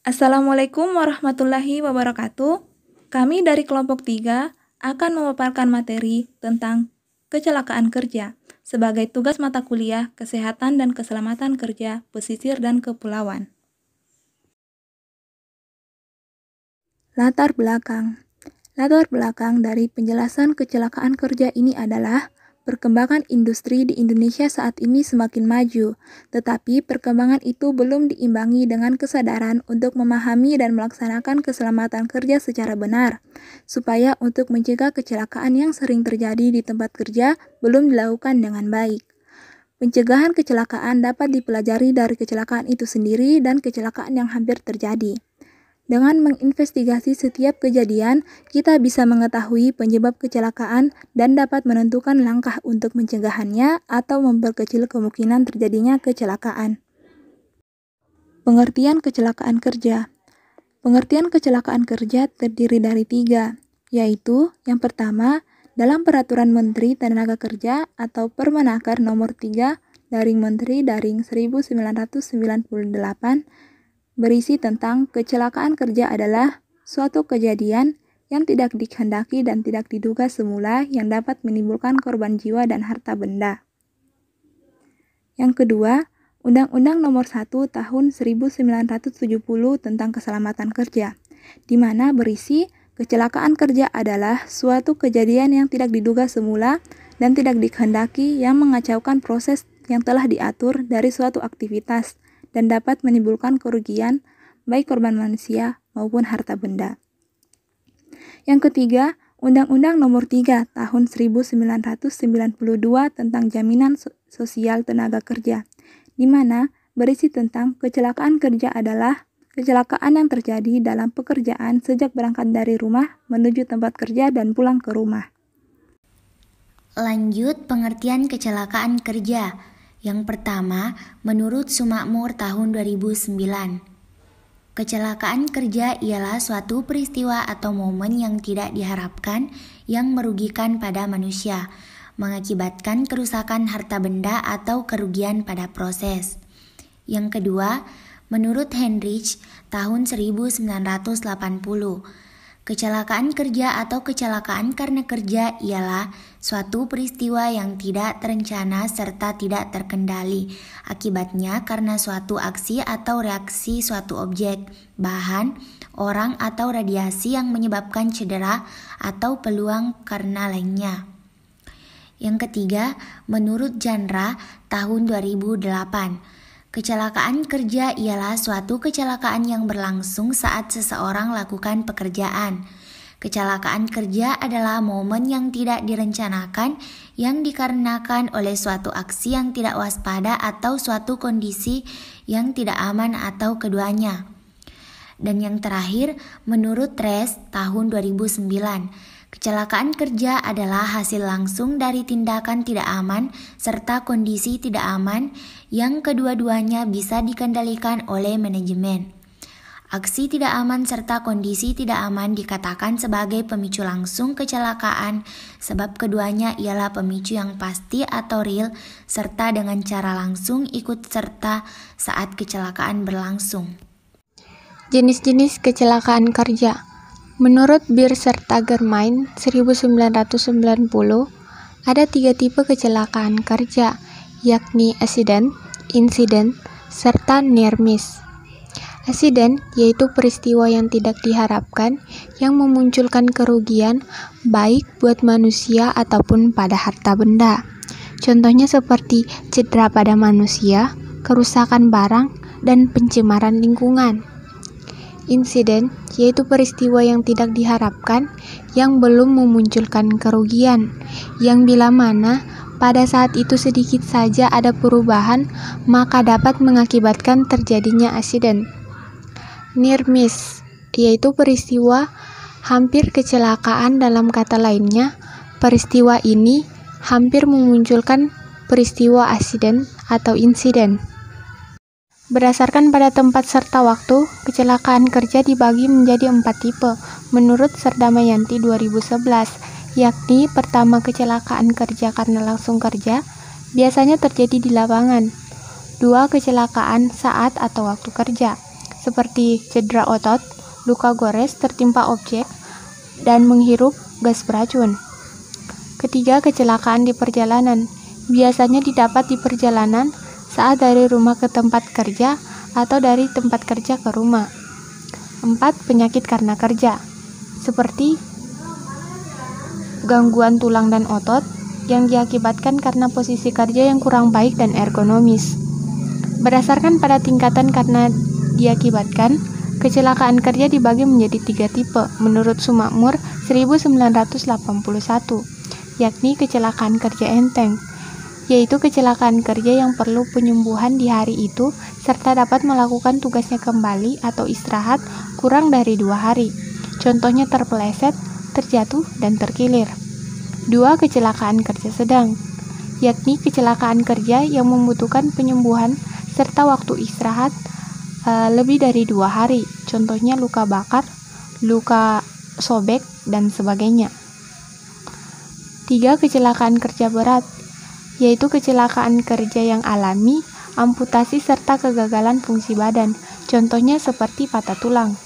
Assalamualaikum warahmatullahi wabarakatuh. Kami dari kelompok 3 akan memaparkan materi tentang kecelakaan kerja sebagai tugas mata kuliah Kesehatan dan Keselamatan Kerja Pesisir dan Kepulauan. Latar belakang dari penjelasan kecelakaan kerja ini adalah perkembangan industri di Indonesia saat ini semakin maju, tetapi perkembangan itu belum diimbangi dengan kesadaran untuk memahami dan melaksanakan keselamatan kerja secara benar, supaya untuk mencegah kecelakaan yang sering terjadi di tempat kerja belum dilakukan dengan baik. Pencegahan kecelakaan dapat dipelajari dari kecelakaan itu sendiri dan kecelakaan yang hampir terjadi. Dengan menginvestigasi setiap kejadian, kita bisa mengetahui penyebab kecelakaan dan dapat menentukan langkah untuk mencegahannya atau memperkecil kemungkinan terjadinya kecelakaan. Pengertian kecelakaan kerja. Pengertian kecelakaan kerja terdiri dari 3, yaitu yang pertama, dalam Peraturan Menteri Tenaga Kerja atau Permenaker Nomor 3 Menteri 1998 berisi tentang kecelakaan kerja adalah suatu kejadian yang tidak dikehendaki dan tidak diduga semula yang dapat menimbulkan korban jiwa dan harta benda. Yang kedua, Undang-Undang Nomor 1 Tahun 1970 tentang Keselamatan Kerja, di mana berisi kecelakaan kerja adalah suatu kejadian yang tidak diduga semula dan tidak dikehendaki yang mengacaukan proses yang telah diatur dari suatu aktivitas dan dapat menimbulkan kerugian baik korban manusia maupun harta benda. Yang ketiga, Undang-Undang Nomor 3 Tahun 1992 tentang Jaminan Sosial Tenaga Kerja, di mana berisi tentang kecelakaan kerja adalah kecelakaan yang terjadi dalam pekerjaan sejak berangkat dari rumah menuju tempat kerja dan pulang ke rumah. Lanjut pengertian kecelakaan kerja. Yang pertama, menurut Sumakmur tahun 2009, kecelakaan kerja ialah suatu peristiwa atau momen yang tidak diharapkan yang merugikan pada manusia, mengakibatkan kerusakan harta benda atau kerugian pada proses. Yang kedua, menurut Heinrich tahun 1980, kecelakaan kerja atau kecelakaan karena kerja ialah suatu peristiwa yang tidak terencana serta tidak terkendali. Akibatnya karena suatu aksi atau reaksi suatu objek, bahan, orang atau radiasi yang menyebabkan cedera atau peluang karena lainnya. Yang ketiga, menurut Chandra tahun 2008, kecelakaan kerja ialah suatu kecelakaan yang berlangsung saat seseorang lakukan pekerjaan. Kecelakaan kerja adalah momen yang tidak direncanakan yang dikarenakan oleh suatu aksi yang tidak waspada atau suatu kondisi yang tidak aman atau keduanya. Dan yang terakhir, menurut Res tahun 2009, kecelakaan kerja adalah hasil langsung dari tindakan tidak aman serta kondisi tidak aman yang kedua-duanya bisa dikendalikan oleh manajemen. Aksi tidak aman serta kondisi tidak aman dikatakan sebagai pemicu langsung kecelakaan sebab keduanya ialah pemicu yang pasti atau real serta dengan cara langsung ikut serta saat kecelakaan berlangsung. Jenis-jenis kecelakaan kerja. Menurut Beer serta Germain 1990, ada 3 tipe kecelakaan kerja, yakni accident, incident, serta near miss. Accident yaitu peristiwa yang tidak diharapkan yang memunculkan kerugian baik buat manusia ataupun pada harta benda. Contohnya seperti cedera pada manusia, kerusakan barang, dan pencemaran lingkungan. Insiden yaitu peristiwa yang tidak diharapkan yang belum memunculkan kerugian, yang bila mana pada saat itu sedikit saja ada perubahan maka dapat mengakibatkan terjadinya accident. Near miss yaitu peristiwa hampir kecelakaan, dalam kata lainnya peristiwa ini hampir memunculkan peristiwa accident atau insiden. Berdasarkan pada tempat serta waktu, kecelakaan kerja dibagi menjadi 4 tipe menurut Serdamayanti 2011, yakni pertama kecelakaan kerja karena langsung kerja, biasanya terjadi di lapangan. 2. Kecelakaan saat atau waktu kerja. seperti cedera otot, luka gores tertimpa objek, dan menghirup gas beracun. Ketiga, kecelakaan di perjalanan. Biasanya didapat di perjalanan saat dari rumah ke tempat kerja atau dari tempat kerja ke rumah. 4. Penyakit karena kerja, seperti gangguan tulang dan otot yang diakibatkan karena posisi kerja yang kurang baik dan ergonomis. Berdasarkan pada tingkatan karena diakibatkan, kecelakaan kerja dibagi menjadi 3 tipe menurut Sumakmur 1981, yakni kecelakaan kerja enteng, yaitu kecelakaan kerja yang perlu penyembuhan di hari itu serta dapat melakukan tugasnya kembali atau istirahat kurang dari 2 hari. Contohnya terpeleset, terjatuh, dan terkilir. 2. Kecelakaan kerja sedang, yakni kecelakaan kerja yang membutuhkan penyembuhan serta waktu istirahat lebih dari 2 hari. Contohnya luka bakar, luka sobek, dan sebagainya. 3. Kecelakaan kerja berat, yaitu kecelakaan kerja yang alami, amputasi serta kegagalan fungsi badan. Contohnya seperti patah tulang.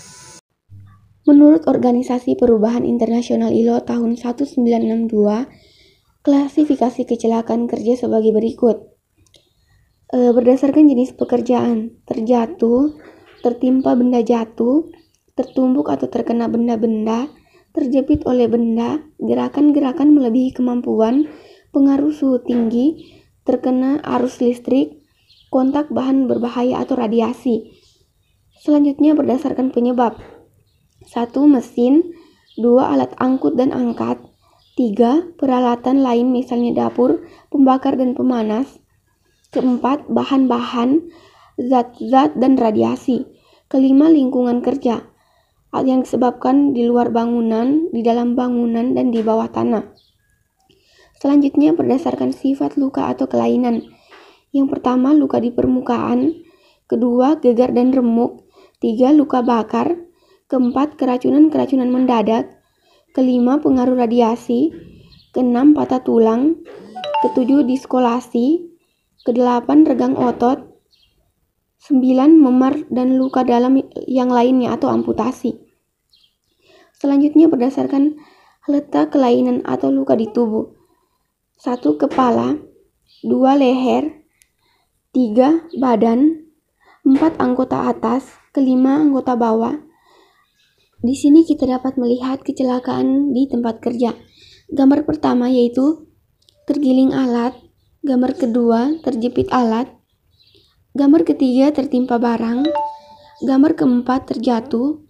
Menurut Organisasi Perubahan Internasional ILO tahun 1962, klasifikasi kecelakaan kerja sebagai berikut. Berdasarkan jenis pekerjaan: terjatuh, tertimpa benda jatuh, tertumbuk atau terkena benda-benda, terjepit oleh benda, gerakan-gerakan melebihi kemampuan, pengaruh suhu tinggi, terkena arus listrik, kontak bahan berbahaya atau radiasi. Selanjutnya berdasarkan penyebab: 1. Mesin, 2. Alat angkut dan angkat, 3. Peralatan lain misalnya dapur, pembakar dan pemanas, 4. Bahan-bahan, zat-zat dan radiasi, 5. Lingkungan kerja, yang disebabkan di luar bangunan, di dalam bangunan, dan di bawah tanah. Selanjutnya berdasarkan sifat luka atau kelainan. Yang pertama, luka di permukaan, kedua, gegar dan remuk, 3. Luka bakar, keempat, keracunan mendadak, kelima, pengaruh radiasi, keenam, patah tulang, ketujuh, diskolasi, kedelapan, regang otot, 9. Memar dan luka dalam yang lainnya atau amputasi. Selanjutnya berdasarkan letak kelainan atau luka di tubuh. 1. Kepala, 2. Leher, 3. Badan, 4. Anggota atas, kelima, anggota bawah. Di sini kita dapat melihat kecelakaan di tempat kerja. Gambar pertama yaitu tergiling alat, gambar kedua terjepit alat, gambar ketiga tertimpa barang, gambar keempat terjatuh,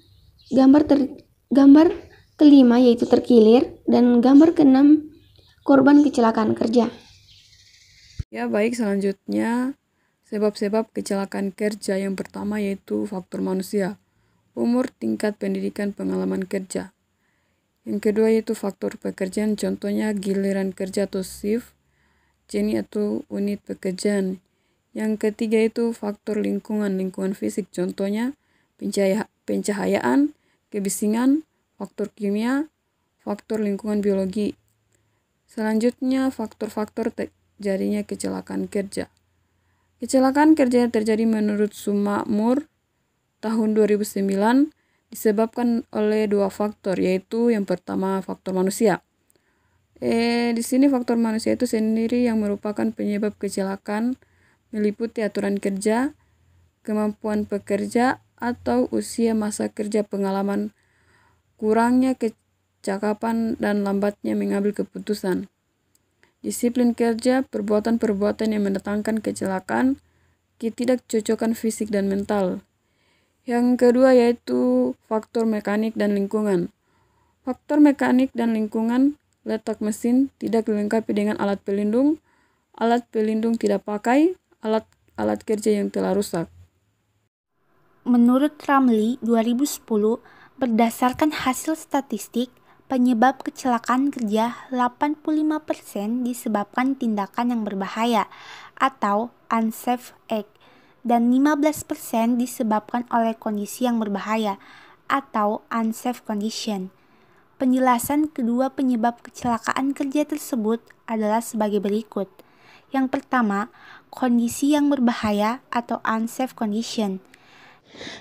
gambar kelima yaitu terkilir, dan gambar keenam korban kecelakaan kerja. Ya baik, selanjutnya sebab-sebab kecelakaan kerja. Yang pertama yaitu faktor manusia: umur, tingkat pendidikan, pengalaman kerja. Yang kedua yaitu faktor pekerjaan, contohnya giliran kerja atau shift, jenis atau unit pekerjaan. Yang ketiga itu faktor lingkungan fisik, contohnya pencahayaan, kebisingan, faktor kimia, faktor lingkungan biologi. Selanjutnya faktor-faktor terjadinya kecelakaan kerja. Kecelakaan kerja yang terjadi menurut Sumakmur tahun 2009 disebabkan oleh 2 faktor, yaitu yang pertama faktor manusia. Di sini faktor manusia itu sendiri yang merupakan penyebab kecelakaan meliputi aturan kerja, kemampuan pekerja atau usia masa kerja, pengalaman, kurangnya kecakapan dan lambatnya mengambil keputusan. Disiplin kerja, perbuatan-perbuatan yang mendatangkan kecelakaan, ketidakcocokan fisik dan mental. Yang kedua yaitu faktor mekanik dan lingkungan. Faktor mekanik dan lingkungan: letak mesin tidak dilengkapi dengan alat pelindung tidak pakai, alat kerja yang telah rusak. Menurut Ramli 2010, berdasarkan hasil statistik, penyebab kecelakaan kerja 85% disebabkan tindakan yang berbahaya atau unsafe act, dan 15% disebabkan oleh kondisi yang berbahaya atau unsafe condition. Penjelasan kedua penyebab kecelakaan kerja tersebut adalah sebagai berikut. Yang pertama, kondisi yang berbahaya atau unsafe condition.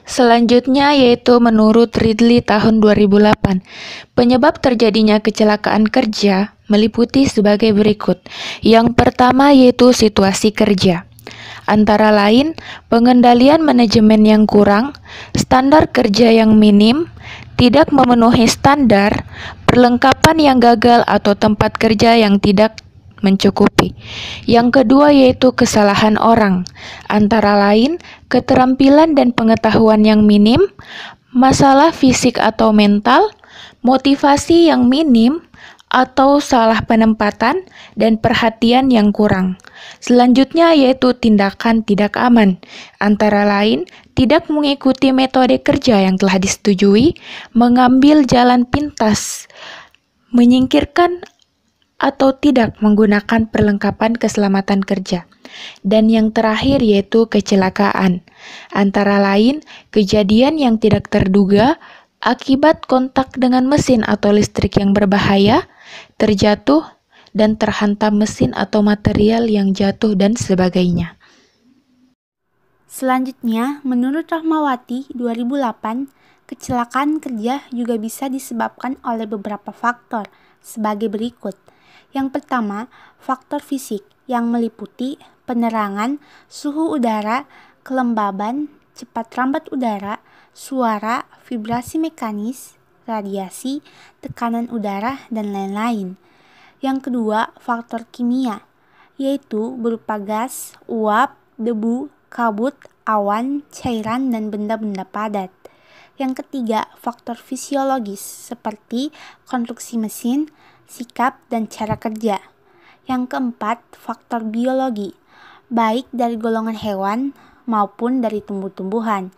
Selanjutnya yaitu menurut Ridley tahun 2008, penyebab terjadinya kecelakaan kerja meliputi sebagai berikut. Yang pertama yaitu situasi kerja. Antara lain, pengendalian manajemen yang kurang, standar kerja yang minim, tidak memenuhi standar, perlengkapan yang gagal atau tempat kerja yang tidak mencukupi. Yang kedua yaitu kesalahan orang, antara lain keterampilan dan pengetahuan yang minim, masalah fisik atau mental, motivasi yang minim, atau salah penempatan dan perhatian yang kurang. Selanjutnya yaitu tindakan tidak aman, antara lain tidak mengikuti metode kerja yang telah disetujui, mengambil jalan pintas, menyingkirkan atau tidak menggunakan perlengkapan keselamatan kerja. Dan yang terakhir yaitu kecelakaan, antara lain kejadian yang tidak terduga akibat kontak dengan mesin atau listrik yang berbahaya, terjatuh, dan terhantam mesin atau material yang jatuh dan sebagainya. Selanjutnya, menurut Rahmawati 2008, kecelakaan kerja juga bisa disebabkan oleh beberapa faktor sebagai berikut. Yang pertama, faktor fisik yang meliputi penerangan, suhu udara, kelembaban, cepat rambat udara, suara, vibrasi mekanis, radiasi, tekanan udara, dan lain-lain. Yang kedua, faktor kimia, yaitu berupa gas, uap, debu, kabut, awan, cairan, dan benda-benda padat. Yang ketiga, faktor fisiologis seperti konstruksi mesin, sikap, dan cara kerja. Yang keempat, faktor biologi, baik dari golongan hewan maupun dari tumbuh-tumbuhan.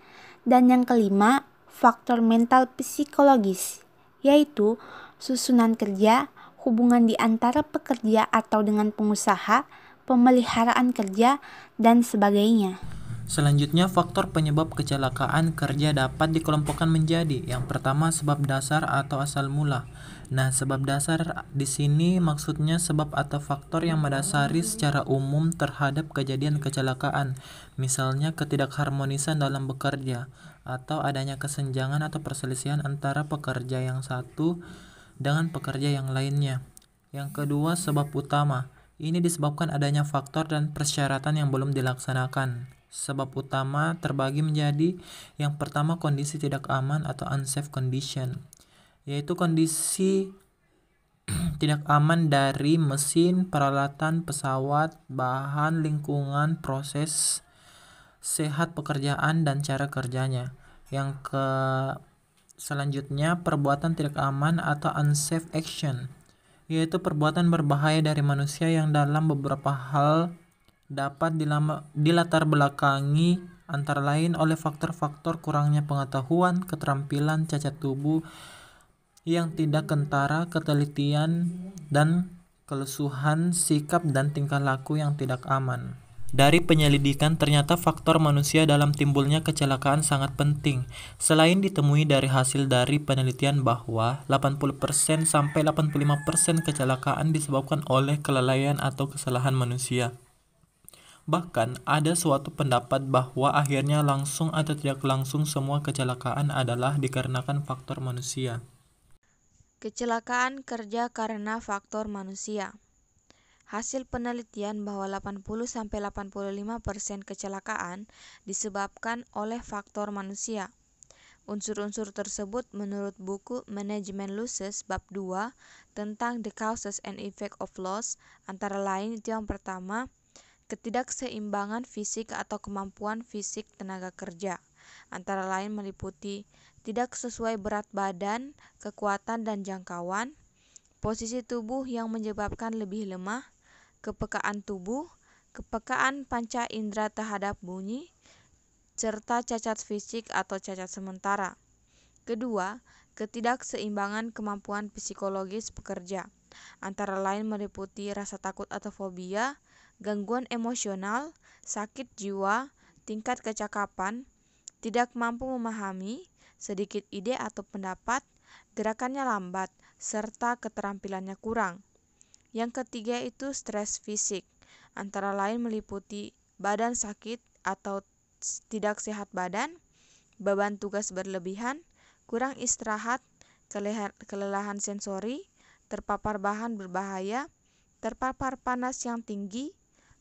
Dan yang kelima, faktor mental psikologis, yaitu susunan kerja, hubungan di antara pekerja atau dengan pengusaha, pemeliharaan kerja, dan sebagainya. Selanjutnya, faktor penyebab kecelakaan kerja dapat dikelompokkan menjadi yang pertama sebab dasar atau asal mula. Nah, sebab dasar di sini maksudnya sebab atau faktor yang mendasari secara umum terhadap kejadian kecelakaan, misalnya ketidakharmonisan dalam bekerja atau adanya kesenjangan atau perselisihan antara pekerja yang satu dengan pekerja yang lainnya. Yang kedua, sebab utama. Ini disebabkan adanya faktor dan persyaratan yang belum dilaksanakan. Sebab utama terbagi menjadi yang pertama kondisi tidak aman atau unsafe condition, yaitu kondisi tidak aman dari mesin, peralatan, pesawat, bahan, lingkungan, proses, sehat pekerjaan, dan cara kerjanya. Yang selanjutnya perbuatan tidak aman atau unsafe action, yaitu perbuatan berbahaya dari manusia yang dalam beberapa hal dapat dilatar belakangi antara lain oleh faktor-faktor kurangnya pengetahuan, keterampilan, cacat tubuh yang tidak kentara, ketelitian, dan kelesuhan sikap dan tingkah laku yang tidak aman. Dari penyelidikan, ternyata faktor manusia dalam timbulnya kecelakaan sangat penting. Selain ditemui dari hasil dari penelitian bahwa 80% sampai 85% kecelakaan disebabkan oleh kelalaian atau kesalahan manusia. Bahkan ada suatu pendapat bahwa akhirnya langsung atau tidak langsung semua kecelakaan adalah dikarenakan faktor manusia. Kecelakaan kerja karena faktor manusia. Hasil penelitian bahwa 80-85% kecelakaan disebabkan oleh faktor manusia. Unsur-unsur tersebut menurut buku Management Losses bab 2 tentang The Causes and Effects of Loss, antara lain itu yang pertama, ketidakseimbangan fisik atau kemampuan fisik tenaga kerja, antara lain meliputi tidak sesuai berat badan, kekuatan dan jangkauan, posisi tubuh yang menyebabkan lebih lemah, kepekaan tubuh, kepekaan panca indera terhadap bunyi, serta cacat fisik atau cacat sementara. Kedua, ketidakseimbangan kemampuan psikologis pekerja, antara lain meliputi rasa takut atau fobia, gangguan emosional, sakit jiwa, tingkat kecakapan, tidak mampu memahami, sedikit ide atau pendapat, gerakannya lambat, serta keterampilannya kurang. Yang ketiga itu stres fisik, antara lain meliputi badan sakit atau tidak sehat badan, beban tugas berlebihan, kurang istirahat, kelelahan sensori, terpapar bahan berbahaya, terpapar panas yang tinggi,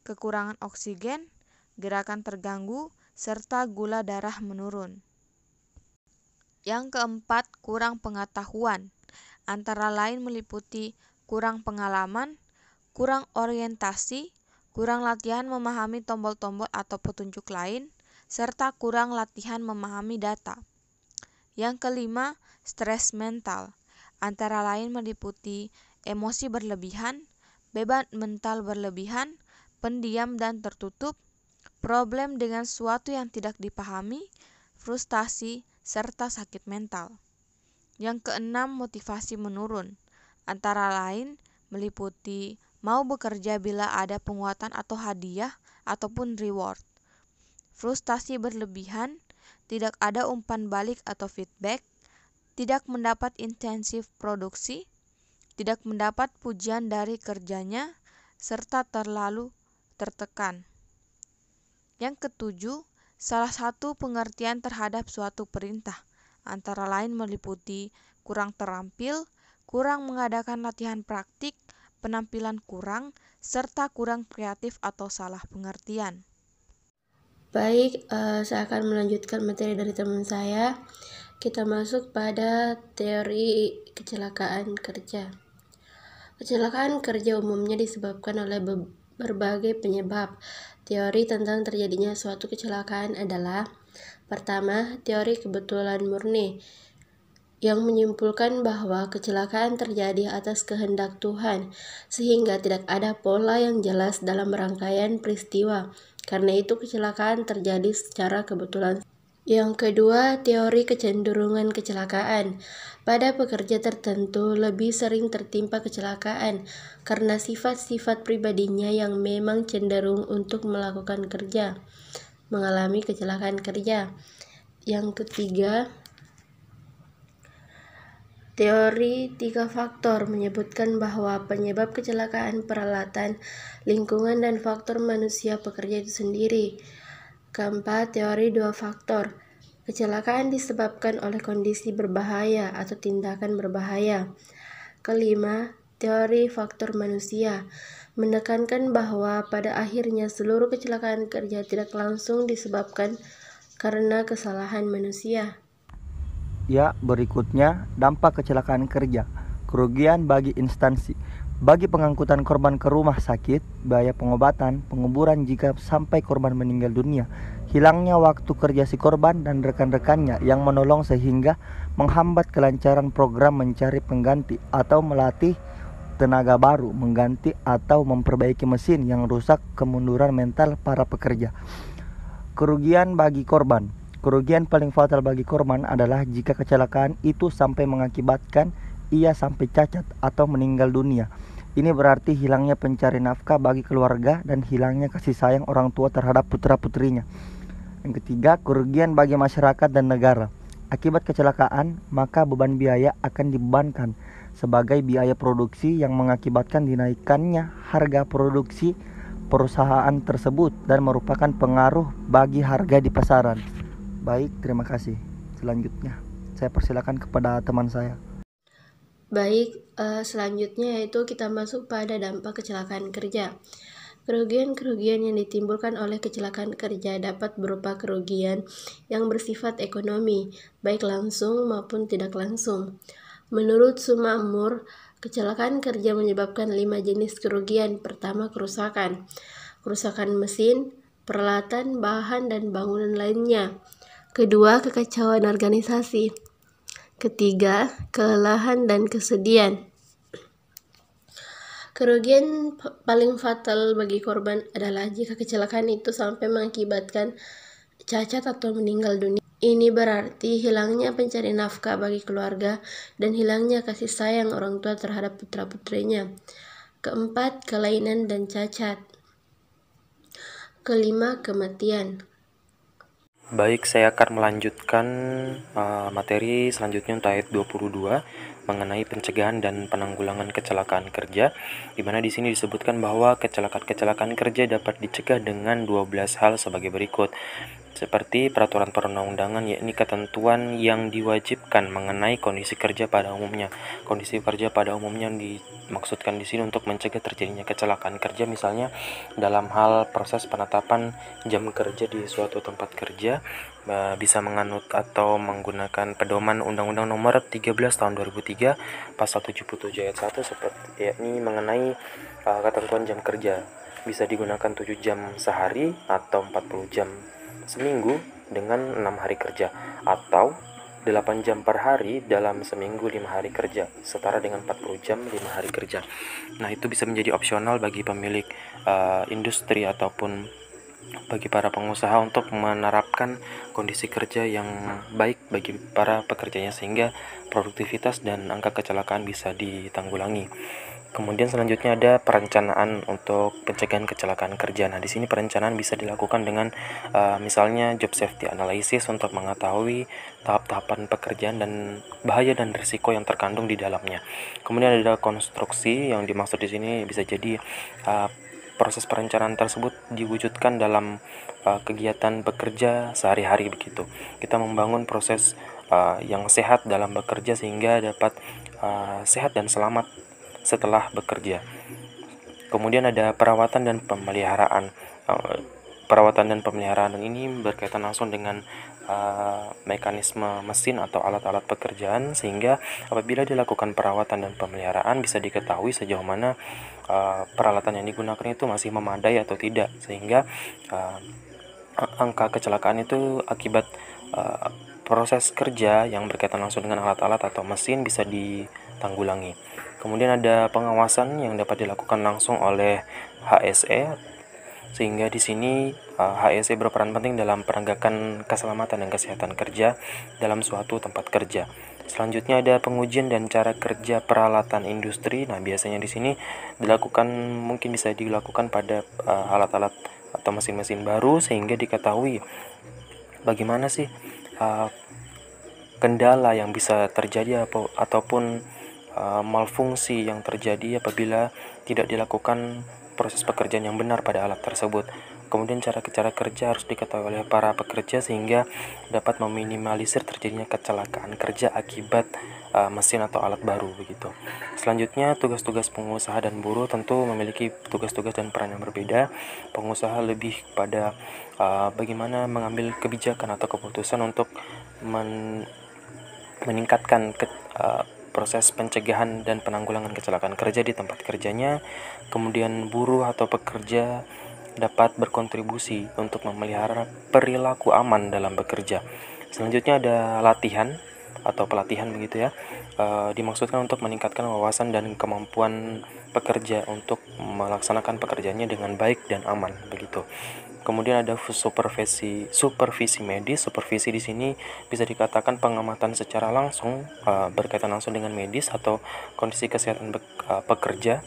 kekurangan oksigen, gerakan terganggu, serta gula darah menurun. Yang keempat, kurang pengetahuan, antara lain meliputi kurang pengalaman, kurang orientasi, kurang latihan memahami tombol-tombol atau petunjuk lain, serta kurang latihan memahami data. Yang kelima, stres mental, antara lain meliputi emosi berlebihan, beban mental berlebihan, pendiam dan tertutup, problem dengan sesuatu yang tidak dipahami, frustasi, serta sakit mental. Yang keenam, motivasi menurun, antara lain meliputi mau bekerja bila ada penguatan atau hadiah ataupun reward, frustasi berlebihan, tidak ada umpan balik atau feedback, tidak mendapat intensif produksi, tidak mendapat pujian dari kerjanya, serta terlalu tertekan. Yang ketujuh, salah satu pengertian terhadap suatu perintah, antara lain meliputi kurang terampil, kurang mengadakan latihan praktik, penampilan kurang, serta kurang kreatif atau salah pengertian. Baik, saya akan melanjutkan materi dari teman saya. Kita masuk pada teori kecelakaan kerja. Kecelakaan kerja umumnya disebabkan oleh berbagai penyebab. Teori tentang terjadinya suatu kecelakaan adalah: pertama, teori kebetulan murni, yang menyimpulkan bahwa kecelakaan terjadi atas kehendak Tuhan, sehingga tidak ada pola yang jelas dalam rangkaian peristiwa. Karena itu kecelakaan terjadi secara kebetulan. Yang kedua, teori kecenderungan kecelakaan. Pada pekerja tertentu lebih sering tertimpa kecelakaan karena sifat-sifat pribadinya yang memang cenderung untuk melakukan kerja, mengalami kecelakaan kerja. Yang ketiga, teori 3 faktor menyebutkan bahwa penyebab kecelakaan peralatan, lingkungan, dan faktor manusia pekerja itu sendiri. Keempat, teori 2 faktor. Kecelakaan disebabkan oleh kondisi berbahaya atau tindakan berbahaya. Kelima, teori faktor manusia menekankan bahwa pada akhirnya seluruh kecelakaan kerja tidak langsung disebabkan karena kesalahan manusia. Ya, berikutnya dampak kecelakaan kerja. Kerugian bagi instansi. Bagi pengangkutan korban ke rumah sakit, biaya pengobatan, penguburan jika sampai korban meninggal dunia, hilangnya waktu kerja si korban dan rekan-rekannya yang menolong sehingga menghambat kelancaran program mencari pengganti atau melatih tenaga baru, mengganti atau memperbaiki mesin yang rusak, kemunduran mental para pekerja. Kerugian bagi korban. Kerugian paling fatal bagi korban adalah jika kecelakaan itu sampai mengakibatkan ia sampai cacat atau meninggal dunia. Ini berarti hilangnya pencari nafkah bagi keluarga dan hilangnya kasih sayang orang tua terhadap putra-putrinya. Yang ketiga, kerugian bagi masyarakat dan negara. Akibat kecelakaan, maka beban biaya akan dibebankan sebagai biaya produksi yang mengakibatkan dinaikannya harga produksi perusahaan tersebut dan merupakan pengaruh bagi harga di pasaran. Baik, terima kasih. Selanjutnya, saya persilakan kepada teman saya. Baik, selanjutnya yaitu kita masuk pada dampak kecelakaan kerja. Kerugian-kerugian yang ditimbulkan oleh kecelakaan kerja dapat berupa kerugian yang bersifat ekonomi, baik langsung maupun tidak langsung. Menurut Sumamur, kecelakaan kerja menyebabkan 5 jenis kerugian. Pertama, kerusakan mesin, peralatan, bahan, dan bangunan lainnya. Kedua, kekacauan organisasi. Ketiga, kelelahan dan kesedihan. Kerugian paling fatal bagi korban adalah jika kecelakaan itu sampai mengakibatkan cacat atau meninggal dunia. Ini berarti hilangnya pencari nafkah bagi keluarga dan hilangnya kasih sayang orang tua terhadap putra-putrinya. Keempat, kelainan dan cacat. Kelima, kematian. Baik, saya akan melanjutkan materi selanjutnya untuk ayat 22 mengenai pencegahan dan penanggulangan kecelakaan kerja, di mana di sini disebutkan bahwa kecelakaan kerja dapat dicegah dengan 12 hal sebagai berikut. seperti peraturan perundang-undangan, yakni ketentuan yang diwajibkan mengenai kondisi kerja pada umumnya. Kondisi kerja pada umumnya dimaksudkan di sini untuk mencegah terjadinya kecelakaan kerja, misalnya dalam hal proses penetapan jam kerja di suatu tempat kerja, bisa menganut atau menggunakan pedoman Undang-Undang Nomor 13 Tahun 2003 Pasal 77 Ayat 1, seperti yakni mengenai ketentuan jam kerja. Bisa digunakan 7 jam sehari atau 40 jam seminggu dengan 6 hari kerja, atau 8 jam per hari dalam seminggu 5 hari kerja, setara dengan 40 jam 5 hari kerja. Nah, itu bisa menjadi opsional bagi pemilik industri ataupun bagi para pengusaha untuk menerapkan kondisi kerja yang baik bagi para pekerjanya, sehingga produktivitas dan angka kecelakaan bisa ditanggulangi. Kemudian selanjutnya ada perencanaan untuk pencegahan kecelakaan kerja. Nah, di sini perencanaan bisa dilakukan dengan misalnya job safety analysis untuk mengetahui tahap-tahapan pekerjaan dan bahaya dan risiko yang terkandung di dalamnya. Kemudian ada konstruksi, yang dimaksud di sini bisa jadi proses perencanaan tersebut diwujudkan dalam kegiatan bekerja sehari-hari begitu. Kita membangun proses yang sehat dalam bekerja sehingga dapat sehat dan selamat setelah bekerja. Kemudian ada perawatan dan pemeliharaan. Perawatan dan pemeliharaan ini berkaitan langsung dengan mekanisme mesin atau alat-alat pekerjaan, sehingga apabila dilakukan perawatan dan pemeliharaan bisa diketahui sejauh mana peralatan yang digunakan itu masih memadai atau tidak, sehingga angka kecelakaan itu akibat proses kerja yang berkaitan langsung dengan alat-alat atau mesin bisa ditanggulangi. Kemudian ada pengawasan yang dapat dilakukan langsung oleh HSE, sehingga di sini HSE berperan penting dalam penegakan keselamatan dan kesehatan kerja dalam suatu tempat kerja. Selanjutnya ada pengujian dan cara kerja peralatan industri. Nah, biasanya di sini mungkin bisa dilakukan pada alat-alat atau mesin-mesin baru, sehingga diketahui bagaimana sih kendala yang bisa terjadi ataupun malfungsi yang terjadi apabila tidak dilakukan proses pekerjaan yang benar pada alat tersebut. Kemudian cara kerja harus diketahui oleh para pekerja sehingga dapat meminimalisir terjadinya kecelakaan kerja akibat mesin atau alat baru begitu. Selanjutnya, tugas-tugas pengusaha dan buruh tentu memiliki tugas-tugas dan peran yang berbeda. Pengusaha lebih pada bagaimana mengambil kebijakan atau keputusan untuk meningkatkan proses pencegahan dan penanggulangan kecelakaan kerja di tempat kerjanya. Kemudian buruh atau pekerja dapat berkontribusi untuk memelihara perilaku aman dalam bekerja. Selanjutnya ada latihan atau pelatihan begitu ya. Dimaksudkan untuk meningkatkan wawasan dan kemampuan pekerja untuk melaksanakan pekerjaannya dengan baik dan aman begitu. Kemudian ada supervisi medis. Supervisi di sini bisa dikatakan pengamatan secara langsung berkaitan langsung dengan medis atau kondisi kesehatan pekerja.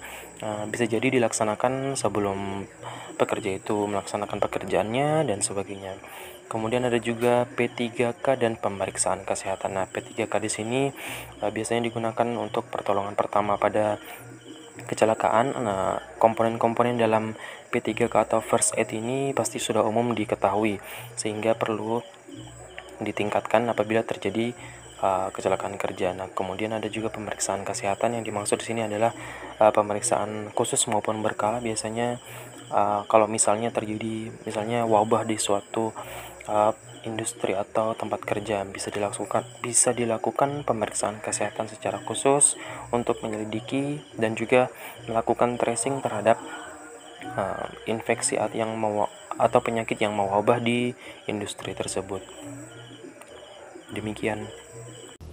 Bisa jadi dilaksanakan sebelum pekerja itu melaksanakan pekerjaannya dan sebagainya. Kemudian ada juga P3K dan pemeriksaan kesehatan. Nah, P3K di sini biasanya digunakan untuk pertolongan pertama pada kecelakaan. Nah, komponen-komponen dalam P3K atau first aid ini pasti sudah umum diketahui, sehingga perlu ditingkatkan apabila terjadi kecelakaan kerja. Nah, kemudian ada juga pemeriksaan kesehatan. Yang dimaksud di sini adalah pemeriksaan khusus maupun berkala. Biasanya kalau misalnya terjadi wabah di suatu industri atau tempat kerja, bisa dilakukan pemeriksaan kesehatan secara khusus untuk menyelidiki dan juga melakukan tracing terhadap infeksi atau penyakit yang mewabah di industri tersebut. Demikian.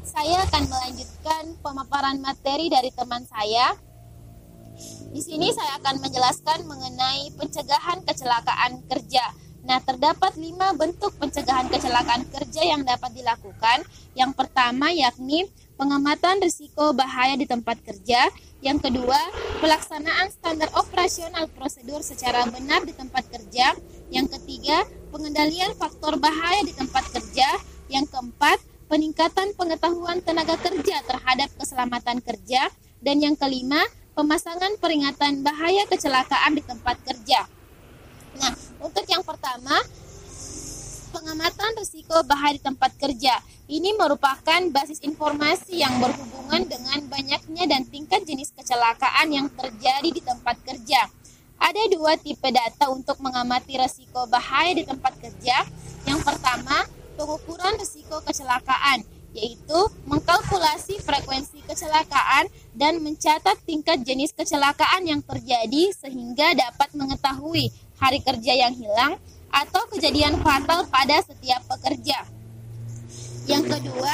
Saya akan melanjutkan pemaparan materi dari teman saya. Di sini saya akan menjelaskan mengenai pencegahan kecelakaan kerja. Nah, terdapat 5 bentuk pencegahan kecelakaan kerja yang dapat dilakukan. Yang pertama yakni pengamatan risiko bahaya di tempat kerja. Yang kedua, pelaksanaan standar operasional prosedur secara benar di tempat kerja. Yang ketiga, pengendalian faktor bahaya di tempat kerja. Yang keempat, peningkatan pengetahuan tenaga kerja terhadap keselamatan kerja. Dan yang kelima, pemasangan peringatan bahaya kecelakaan di tempat kerja. Nah, untuk yang pertama, pengamatan risiko bahaya di tempat kerja. Ini merupakan basis informasi yang berhubungan dengan banyaknya dan tingkat jenis kecelakaan yang terjadi di tempat kerja. Ada dua tipe data untuk mengamati risiko bahaya di tempat kerja. Yang pertama, pengukuran risiko kecelakaan, yaitu mengkalkulasi frekuensi kecelakaan dan mencatat tingkat jenis kecelakaan yang terjadi sehingga dapat mengetahui hari kerja yang hilang atau kejadian fatal pada setiap pekerja. Yang kedua,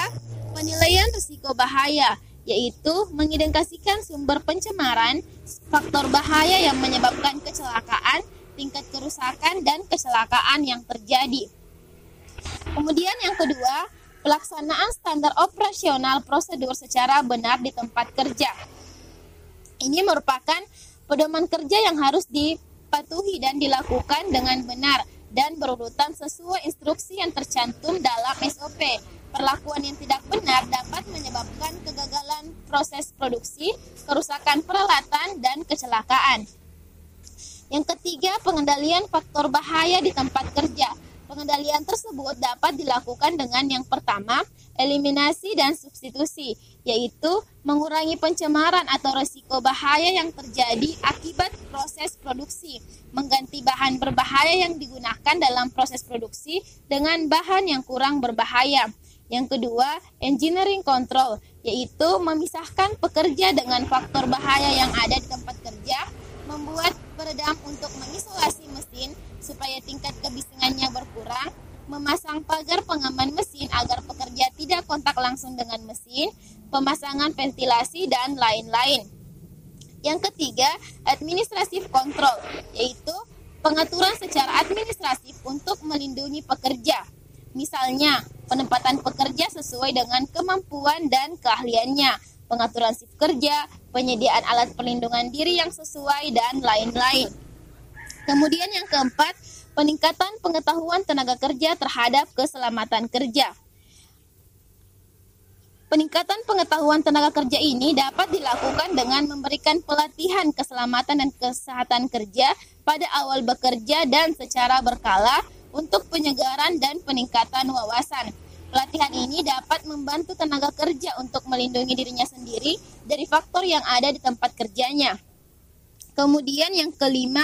penilaian risiko bahaya, yaitu mengidentifikasikan sumber pencemaran, faktor bahaya yang menyebabkan kecelakaan, tingkat kerusakan, dan kecelakaan yang terjadi. Kemudian yang kedua, pelaksanaan standar operasional prosedur secara benar di tempat kerja. Ini merupakan pedoman kerja yang harus dipatuhi dan dilakukan dengan benar dan berurutan sesuai instruksi yang tercantum dalam SOP. Perlakuan yang tidak benar dapat menyebabkan kegagalan proses produksi, kerusakan peralatan, dan kecelakaan. Yang ketiga, pengendalian faktor bahaya di tempat kerja. Pengendalian tersebut dapat dilakukan dengan yang pertama, eliminasi dan substitusi, yaitu mengurangi pencemaran atau risiko bahaya yang terjadi akibat proses produksi, mengganti bahan berbahaya yang digunakan dalam proses produksi dengan bahan yang kurang berbahaya. Yang kedua, engineering control, yaitu memisahkan pekerja dengan faktor bahaya yang ada di tempat kerja, membuat peredam untuk mengisolasi mesin supaya tingkat kebisingannya berkurang, memasang pagar pengaman mesin agar pekerja tidak kontak langsung dengan mesin, pemasangan ventilasi, dan lain-lain. Yang ketiga, administrative control, yaitu pengaturan secara administratif untuk melindungi pekerja. Misalnya, penempatan pekerja sesuai dengan kemampuan dan keahliannya, pengaturan shift kerja, penyediaan alat perlindungan diri yang sesuai, dan lain-lain. Kemudian yang keempat, peningkatan pengetahuan tenaga kerja terhadap keselamatan kerja. Peningkatan pengetahuan tenaga kerja ini dapat dilakukan dengan memberikan pelatihan keselamatan dan kesehatan kerja pada awal bekerja dan secara berkala untuk penyegaran dan peningkatan wawasan. Pelatihan ini dapat membantu tenaga kerja untuk melindungi dirinya sendiri dari faktor yang ada di tempat kerjanya. Kemudian yang kelima,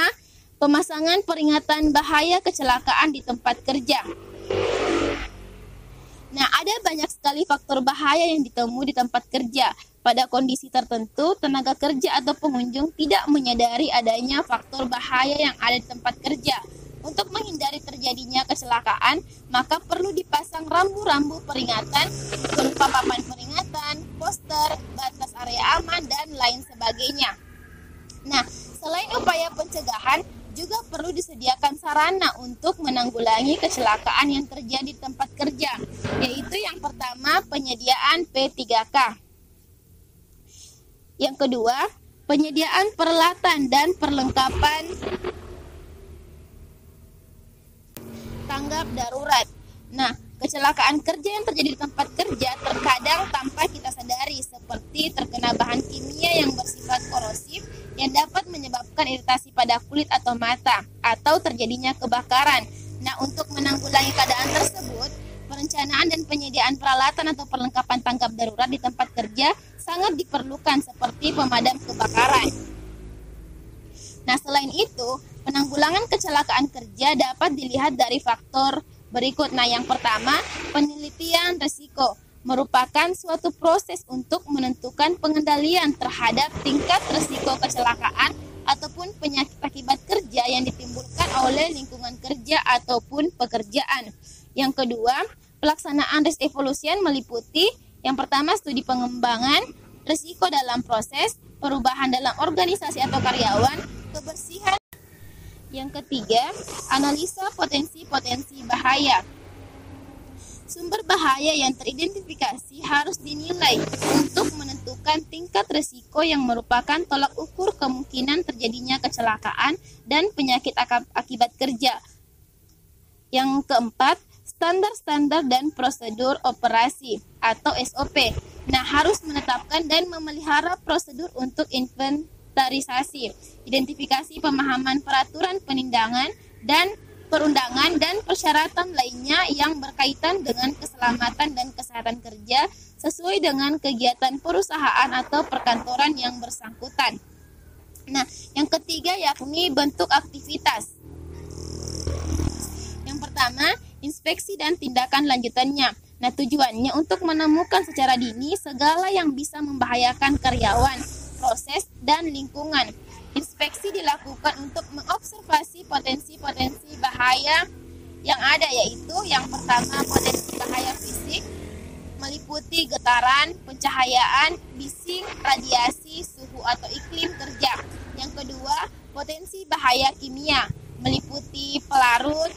pemasangan peringatan bahaya kecelakaan di tempat kerja. Nah, ada banyak sekali faktor bahaya yang ditemui di tempat kerja. Pada kondisi tertentu, tenaga kerja atau pengunjung tidak menyadari adanya faktor bahaya yang ada di tempat kerja. Untuk menghindari terjadinya kecelakaan, maka perlu dipasang rambu-rambu peringatan berupa papan peringatan, poster, batas area aman, dan lain sebagainya. Nah, selain upaya pencegahan, juga perlu disediakan sarana untuk menanggulangi kecelakaan yang terjadi di tempat kerja, yaitu yang pertama, penyediaan P3K. Yang kedua, penyediaan peralatan dan perlengkapan tanggap darurat. Nah, kecelakaan kerja yang terjadi di tempat kerja terkadang tanpa kita sadari, seperti terkena bahan kimia yang bersifat korosif yang dapat menyebabkan iritasi pada kulit atau mata, atau terjadinya kebakaran. Nah, untuk menanggulangi keadaan tersebut, perencanaan dan penyediaan peralatan atau perlengkapan tanggap darurat di tempat kerja sangat diperlukan, seperti pemadam kebakaran. Nah, selain itu, penanggulangan kecelakaan kerja dapat dilihat dari faktor berikut. Nah, yang pertama, penelitian risiko merupakan suatu proses untuk menentukan pengendalian terhadap tingkat risiko kecelakaan ataupun penyakit akibat kerja yang ditimbulkan oleh lingkungan kerja ataupun pekerjaan. Yang kedua, pelaksanaan risk evaluation meliputi yang pertama, studi pengembangan, risiko dalam proses, perubahan dalam organisasi atau karyawan, kebersihan. Yang ketiga, analisa potensi-potensi bahaya. Sumber bahaya yang teridentifikasi harus dinilai untuk menentukan tingkat risiko yang merupakan tolak ukur kemungkinan terjadinya kecelakaan dan penyakit akibat kerja. Yang keempat, standar-standar dan prosedur operasi atau SOP. Nah, harus menetapkan dan memelihara prosedur untuk inventarisasi, identifikasi pemahaman peraturan penindakan, dan perundangan, dan persyaratan lainnya yang berkaitan dengan keselamatan dan kesehatan kerja sesuai dengan kegiatan perusahaan atau perkantoran yang bersangkutan. Nah, yang ketiga yakni bentuk aktivitas. Yang pertama, inspeksi dan tindakan lanjutannya. Nah, tujuannya untuk menemukan secara dini segala yang bisa membahayakan karyawan, proses, dan lingkungan. Inspeksi dilakukan untuk mengobservasi potensi-potensi bahaya yang ada, yaitu yang pertama potensi bahaya fisik, meliputi getaran, pencahayaan, bising, radiasi, suhu atau iklim kerja. Yang kedua, potensi bahaya kimia, meliputi pelarut,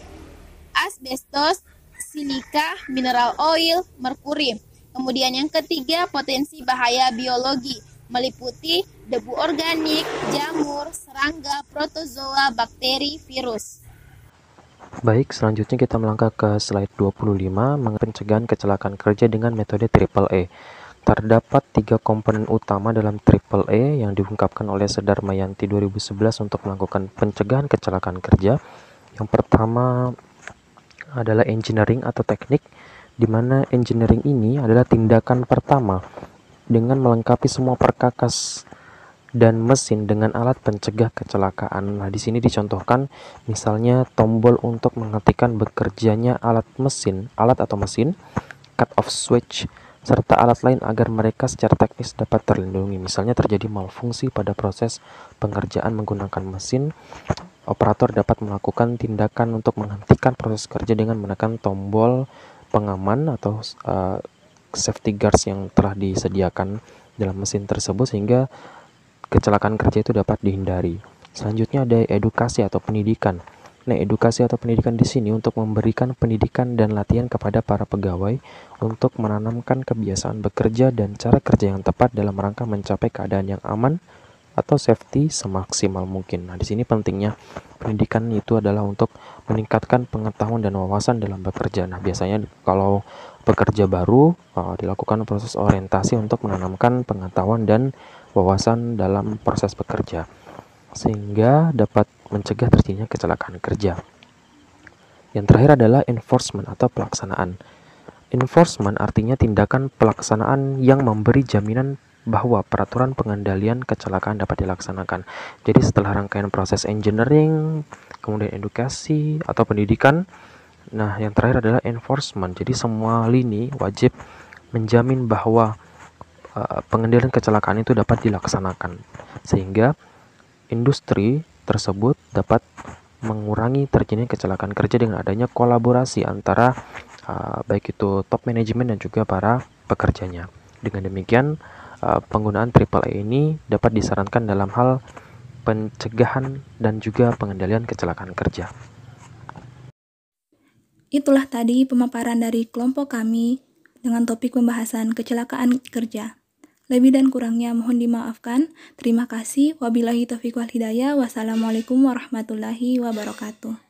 asbestos, silika, mineral oil, merkuri. Kemudian yang ketiga, potensi bahaya biologi, meliputi debu organik, jamur, serangga, protozoa, bakteri, virus. Baik, selanjutnya kita melangkah ke slide 25 mengenai pencegahan kecelakaan kerja dengan metode AAA. Terdapat 3 komponen utama dalam AAA yang diungkapkan oleh Sedar Mayanti 2011 untuk melakukan pencegahan kecelakaan kerja. Yang pertama adalah engineering atau teknik, di mana engineering ini adalah tindakan pertama dengan melengkapi semua perkakas dan mesin dengan alat pencegah kecelakaan. Nah, di sini dicontohkan misalnya tombol untuk menghentikan bekerjanya alat atau mesin, cut off switch, serta alat lain agar mereka secara teknis dapat terlindungi. Misalnya terjadi malfungsi pada proses pengerjaan menggunakan mesin, operator dapat melakukan tindakan untuk menghentikan proses kerja dengan menekan tombol pengaman atau safety guards yang telah disediakan dalam mesin tersebut sehingga kecelakaan kerja itu dapat dihindari. Selanjutnya ada edukasi atau pendidikan. Nah, edukasi atau pendidikan di sini untuk memberikan pendidikan dan latihan kepada para pegawai untuk menanamkan kebiasaan bekerja dan cara kerja yang tepat dalam rangka mencapai keadaan yang aman atau safety semaksimal mungkin. Nah, di sini pentingnya pendidikan itu adalah untuk meningkatkan pengetahuan dan wawasan dalam bekerja. Nah, biasanya kalau pekerja baru dilakukan proses orientasi untuk menanamkan pengetahuan dan wawasan dalam proses bekerja sehingga dapat mencegah terjadinya kecelakaan kerja. Yang terakhir adalah enforcement atau pelaksanaan. Enforcement artinya tindakan pelaksanaan yang memberi jaminan bahwa peraturan pengendalian kecelakaan dapat dilaksanakan. Jadi setelah rangkaian proses engineering, kemudian edukasi atau pendidikan, nah yang terakhir adalah enforcement. Jadi semua lini wajib menjamin bahwa pengendalian kecelakaan itu dapat dilaksanakan sehingga industri tersebut dapat mengurangi terjadinya kecelakaan kerja dengan adanya kolaborasi antara baik itu top manajemen dan juga para pekerjanya. Dengan demikian penggunaan AAA ini dapat disarankan dalam hal pencegahan dan juga pengendalian kecelakaan kerja. Itulah tadi pemaparan dari kelompok kami dengan topik pembahasan kecelakaan kerja. Lebih dan kurangnya mohon dimaafkan. Terima kasih. Wabillahi taufiq wal hidayah. Wassalamualaikum warahmatullahi wabarakatuh.